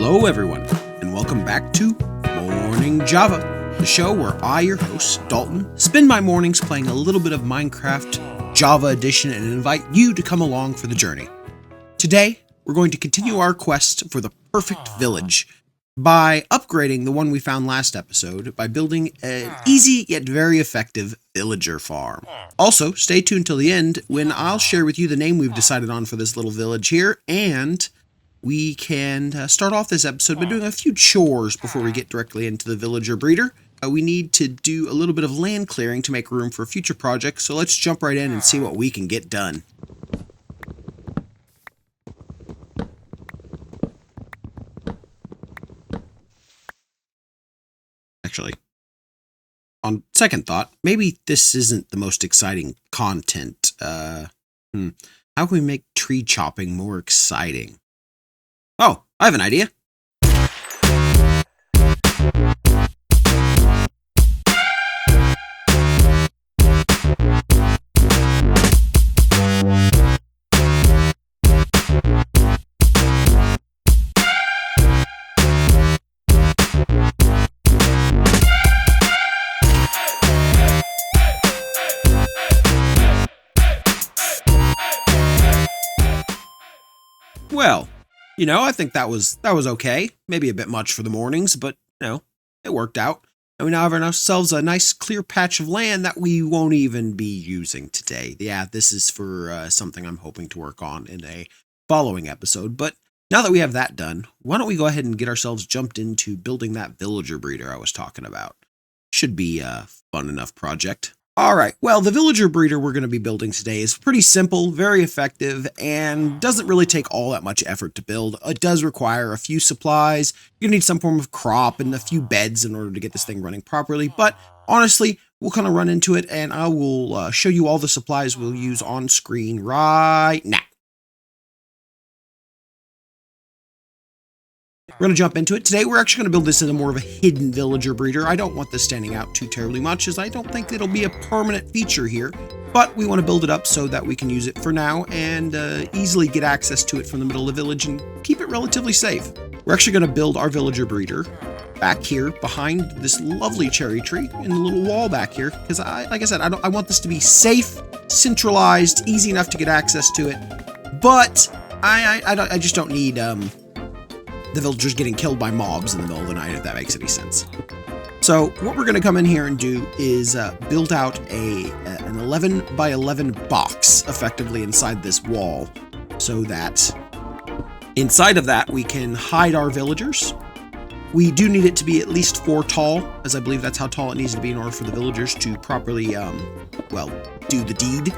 Hello everyone, and welcome back to Morning Java, the show where I, your host, Dalton, spend my mornings playing a little bit of Minecraft Java Edition and invite you to come along for the journey. Today, we're going to continue our quest for the perfect village by upgrading the one we found last episode by building an easy yet very effective villager farm. Also, stay tuned till the end when I'll share with you the name we've decided on for this little village here, and we can start off this episode by doing a few chores before we get directly into the villager breeder. We need to do a little bit of land clearing to make room for a future project, so let's jump right in and see what we can get done. Actually, on second thought, maybe this isn't the most exciting content. How can we make tree chopping more exciting? Oh, I have an idea. Well, I think that was okay. Maybe a bit much for the mornings, but, it worked out. And we now have ourselves a nice clear patch of land that we won't even be using today. Yeah, this is for something I'm hoping to work on in a following episode. But now that we have that done, why don't we go ahead and get ourselves jumped into building that villager breeder I was talking about. Should be a fun enough project. Alright, well, the villager breeder we're going to be building today is pretty simple, very effective, and doesn't really take all that much effort to build. It does require a few supplies. You're going to need some form of crop and a few beds in order to get this thing running properly, but honestly, we'll kind of run into it, and I will show you all the supplies we'll use on screen right now. We're going to jump into it. Today, we're actually going to build this in a more of a hidden villager breeder. I don't want this standing out too terribly much, as I don't think it'll be a permanent feature here. But we want to build it up so that we can use it for now and easily get access to it from the middle of the village and keep it relatively safe. We're actually going to build our villager breeder back here behind this lovely cherry tree in the little wall back here. Because, like I said, I want this to be safe, centralized, easy enough to get access to it. But I just don't need the villagers getting killed by mobs in the middle of the night, if that makes any sense. So what we're going to come in here and do is build out an 11 by 11 box effectively inside this wall, so that inside of that we can hide our villagers. We do need it to be at least 4 tall, as I believe that's how tall it needs to be in order for the villagers to properly, do the deed.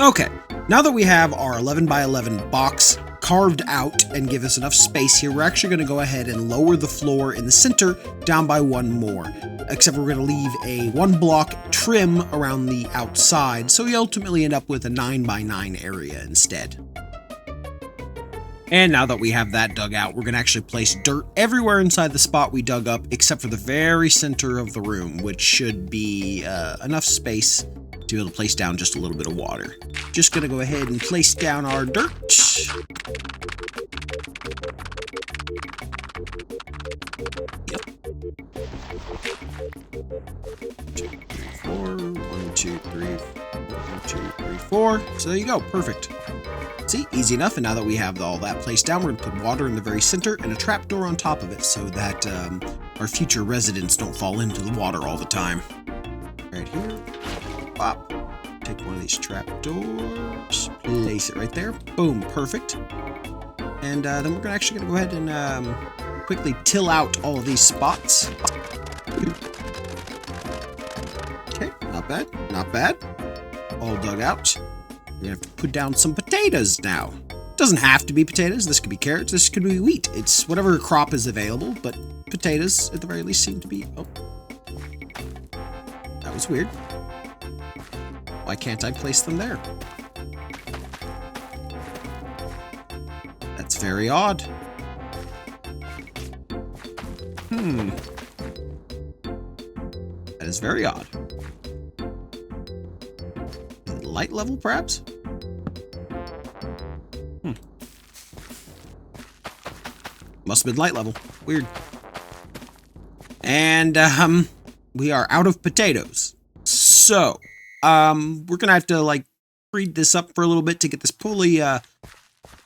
Okay. Now that we have our 11 by 11 box carved out and give us enough space here, we're actually going to go ahead and lower the floor in the center down by 1 more. Except we're going to leave a 1 block trim around the outside, so we ultimately end up with a 9 by 9 area instead. And now that we have that dug out, we're going to actually place dirt everywhere inside the spot we dug up, except for the very center of the room, which should be enough space to be able to place down just a little bit of water. Just going to go ahead and place down our dirt. Yep. 2, 3, 4. 1, 2, 3, 1, 2, 3, 4. So there you go. Perfect. See, easy enough. And now that we have all that placed down, we're going to put water in the very center and a trapdoor on top of it so that our future residents don't fall into the water all the time. Right here. Pop. Take one of these trapdoors, place it right there. Boom, perfect. And then we're actually going to go ahead and quickly till out all of these spots. Okay, not bad, not bad. All dug out. We're going to have to put down some potatoes now. Doesn't have to be potatoes. This could be carrots. This could be wheat. It's whatever crop is available, but potatoes at the very least seem to be... Oh, that was weird. Why can't I place them there? That's very odd. That is very odd. Light level, perhaps? Must have been light level. Weird. And, we are out of potatoes. So, we're gonna have to, like, breed this up for a little bit to get this fully,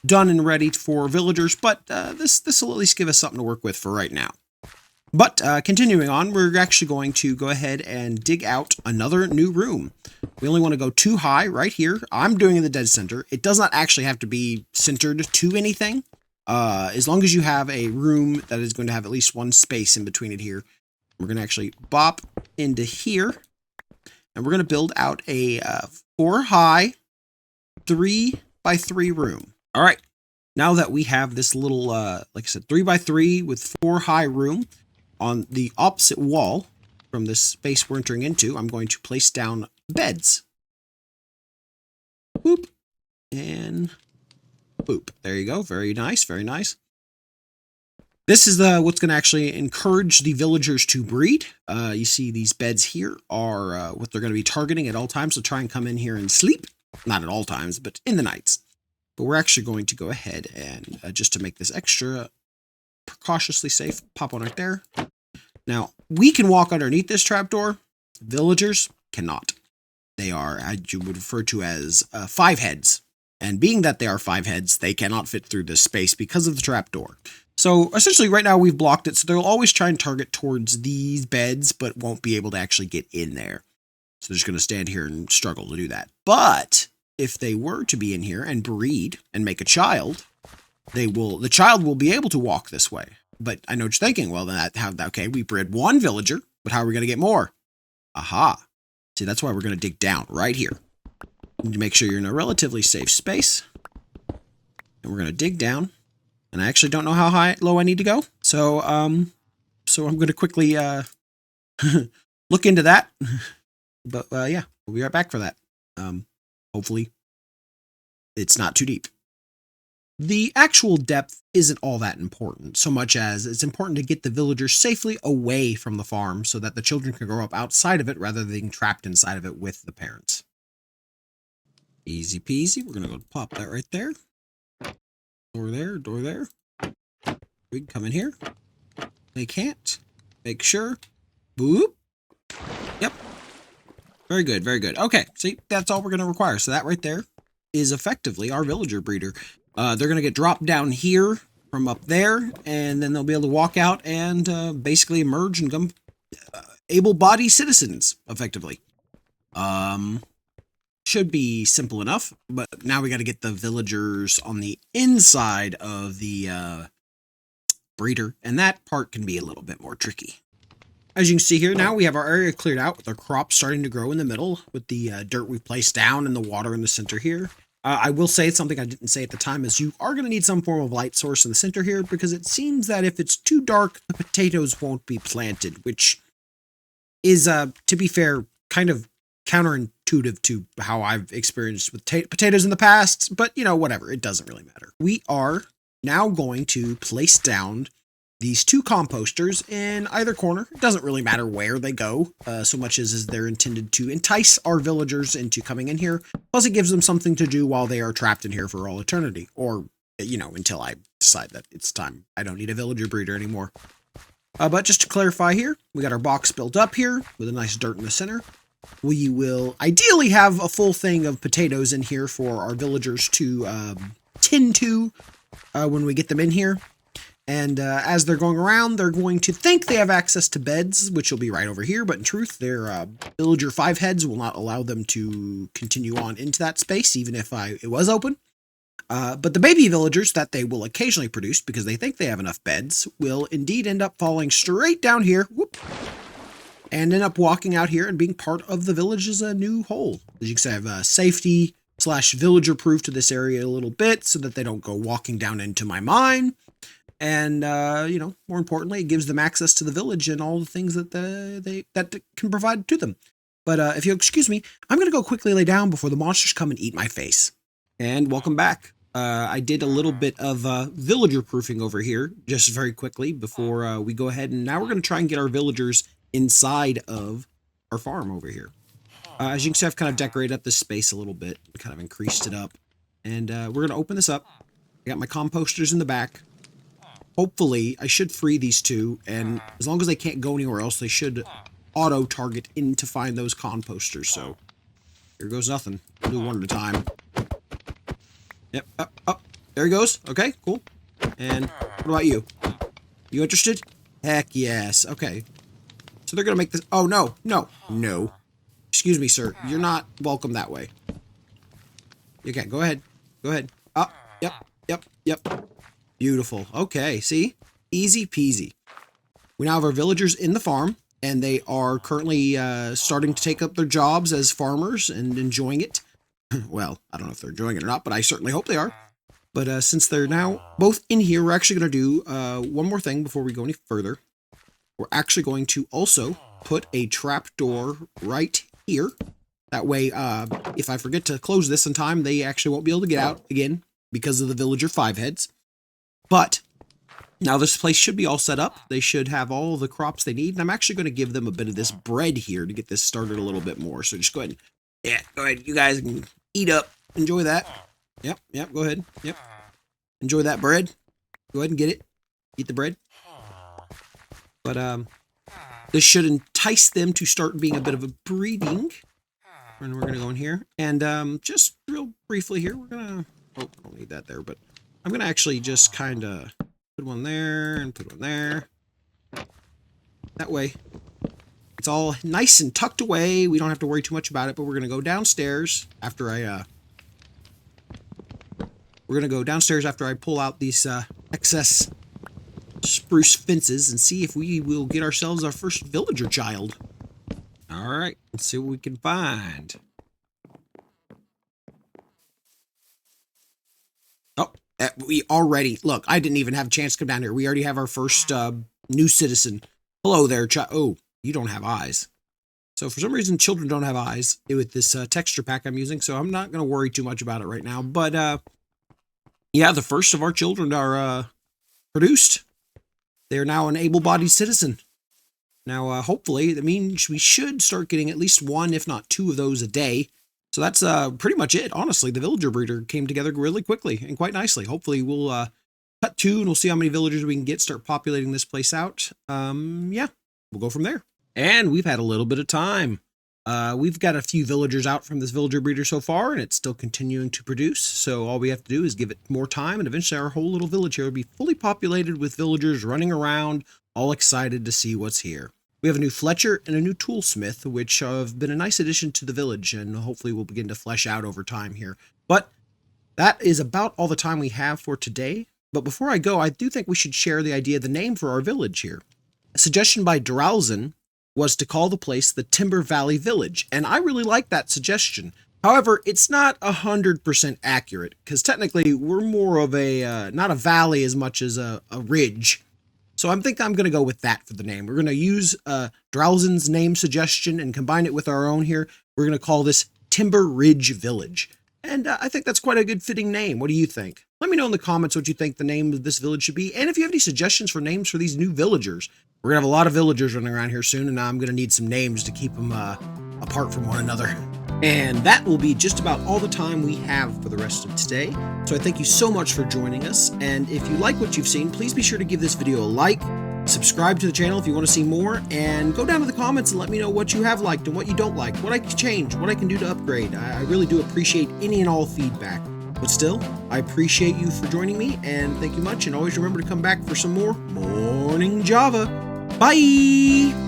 done and ready for villagers, but, this will at least give us something to work with for right now. But, continuing on, we're actually going to go ahead and dig out another new room. We only want to go 2 high right here. I'm doing in the dead center. It does not actually have to be centered to anything. As long as you have a room that is going to have at least 1 space in between it here. We're going to actually bop into here. And we're going to build out a 4 high, 3 by 3 room. All right. Now that we have this little, like I said, 3 by 3 with 4 high room, on the opposite wall from this space we're entering into, I'm going to place down beds. Boop. And boop. There you go. Very nice. Very nice. This is what's going to actually encourage the villagers to breed. You see these beds here are what they're going to be targeting at all times. So try and come in here and sleep. Not at all times, but in the nights. But we're actually going to go ahead and just to make this extra precautiously safe, pop one right there. Now, we can walk underneath this trapdoor. Villagers cannot. They are, as you would refer to as 5 heads. And being that they are 5 heads, they cannot fit through this space because of the trapdoor. So, essentially, right now we've blocked it, so they'll always try and target towards these beds, but won't be able to actually get in there. So they're just going to stand here and struggle to do that. But if they were to be in here and breed and make a child, the child will be able to walk this way. But I know what you're thinking. Well, then okay, we bred 1 villager, but how are we going to get more? Aha. See, that's why we're going to dig down right here. You need to make sure you're in a relatively safe space. And we're going to dig down. And I actually don't know how low I need to go. So I'm going to quickly look into that. But yeah, we'll be right back for that. Hopefully it's not too deep. The actual depth isn't all that important, so much as it's important to get the villagers safely away from the farm so that the children can grow up outside of it rather than being trapped inside of it with the parents. Easy peasy. We're going to go pop that right there. Door there, door there. We can come in here. They can't. Make sure. Boop. Yep. Very good, very good. Okay, see, that's all we're going to require. So that right there is effectively our villager breeder. They're going to get dropped down here from up there, and then they'll be able to walk out and basically emerge and become able-bodied citizens, effectively. Should be simple enough, but now we got to get the villagers on the inside of the breeder, and that part can be a little bit more tricky. As you can see here, now we have our area cleared out with our crops starting to grow in the middle with the dirt we've placed down and the water in the center here. I will say something I didn't say at the time is you are going to need some form of light source in the center here because it seems that if it's too dark, the potatoes won't be planted, which is, to be fair, kind of counterintuitive to how I've experienced with potatoes in the past, but, you know, whatever. It doesn't really matter. We are now going to place down these 2 composters in either corner. It doesn't really matter where they go, so much as they're intended to entice our villagers into coming in here. Plus, it gives them something to do while they are trapped in here for all eternity. Or, you know, until I decide that it's time. I don't need a villager breeder anymore. But just to clarify here, we got our box built up here with a nice dirt in the center. We will ideally have a full thing of potatoes in here for our villagers to tend to when we get them in here. And as they're going around, they're going to think they have access to beds, which will be right over here. But in truth, their villager 5 heads will not allow them to continue on into that space, even if it was open. But the baby villagers that they will occasionally produce, because they think they have enough beds, will indeed end up falling straight down here, whoop, and end up walking out here and being part of the village's new whole. As you can see, I have safety / villager proof to this area a little bit so that they don't go walking down into my mine. And, you know, more importantly, it gives them access to the village and all the things that that can provide to them. But if you'll excuse me, I'm going to go quickly lay down before the monsters come and eat my face. And welcome back. I did a little bit of villager proofing over here just very quickly before we go ahead. And now we're going to try and get our villagers inside of our farm over here. As you can see, I've kind of decorated up this space a little bit, kind of increased it up. And we're going to open this up. I got my composters in the back. hopefully I should free these two, and as long as they can't go anywhere else, they should auto-target in to find those composters. So here goes nothing. We'll do one at a time. Yep, up. There he goes. Okay, cool. And what about you? You interested? Heck yes. Okay. So they're gonna make this. Oh, no. Excuse me, sir. You're not welcome that way. Okay, go ahead. Up. Yep. Beautiful. Okay, see? Easy peasy. We now have our villagers in the farm, and they are currently starting to take up their jobs as farmers and enjoying it. Well, I don't know if they're enjoying it or not, but I certainly hope they are. But since they're now both in here, we're actually going to do one more thing before we go any further. We're actually going to also put a trap door right here. That way, if I forget to close this in time, they actually won't be able to get out again because of the villager 5 heads. But now this place should be all set up. They should have all the crops they need. And I'm actually going to give them a bit of this bread here to get this started a little bit more. So just go ahead. Go ahead. You guys can eat up. Enjoy that. Yep, go ahead. Yep. Enjoy that bread. Go ahead and get it. Eat the bread. But this should entice them to start being a bit of a breeding. And we're going to go in here. And just real briefly here, we're going to... Oh, I don't need that there, but I'm going to actually just kind of put one there and put one there. That way, it's all nice and tucked away. We don't have to worry too much about it, but we're going to go downstairs after I... We're going to go downstairs after I pull out these excess spruce fences and see if we will get ourselves our first villager child. All right, let's see what we can find. Oh, we already... Look, I didn't even have a chance to come down here. We already have our first new citizen. Hello there, child. Oh, you don't have eyes. So for some reason, children don't have eyes with this texture pack I'm using, so I'm not going to worry too much about it right now. But... yeah, the first of our children are produced. They are now an able-bodied citizen. Now, hopefully, that means we should start getting at least one, if not 2 of those a day. So that's pretty much it. Honestly, the villager breeder came together really quickly and quite nicely. Hopefully, we'll cut 2 and we'll see how many villagers we can get, start populating this place out. Yeah, we'll go from there. And we've had a little bit of time. We've got a few villagers out from this villager breeder so far, and it's still continuing to produce. So all we have to do is give it more time, and eventually our whole little village here will be fully populated with villagers running around, all excited to see what's here. We have a new Fletcher and a new toolsmith, which have been a nice addition to the village, and hopefully will begin to flesh out over time here. But that is about all the time we have for today. But before I go, I do think we should share the idea of the name for our village here. A suggestion by Dalton was to call the place the Timber Valley Village, and I really like that suggestion. However, it's not 100% accurate, because technically we're more of a, not a valley as much as a ridge. So I think I'm going to go with that for the name. We're going to use Dalton's name suggestion and combine it with our own here. We're going to call this Timber Ridge Village. And I think that's quite a good fitting name. What do you think? Let me know in the comments what you think the name of this village should be. And if you have any suggestions for names for these new villagers. We're going to have a lot of villagers running around here soon, and I'm going to need some names to keep them apart from one another. And that will be just about all the time we have for the rest of today. So I thank you so much for joining us. And if you like what you've seen, please be sure to give this video a like, subscribe to the channel if you want to see more, and go down to the comments and let me know what you have liked and what you don't like, what I can change, what I can do to upgrade. I really do appreciate any and all feedback. But still, I appreciate you for joining me, and thank you much, and always remember to come back for some more Morning Java. Bye!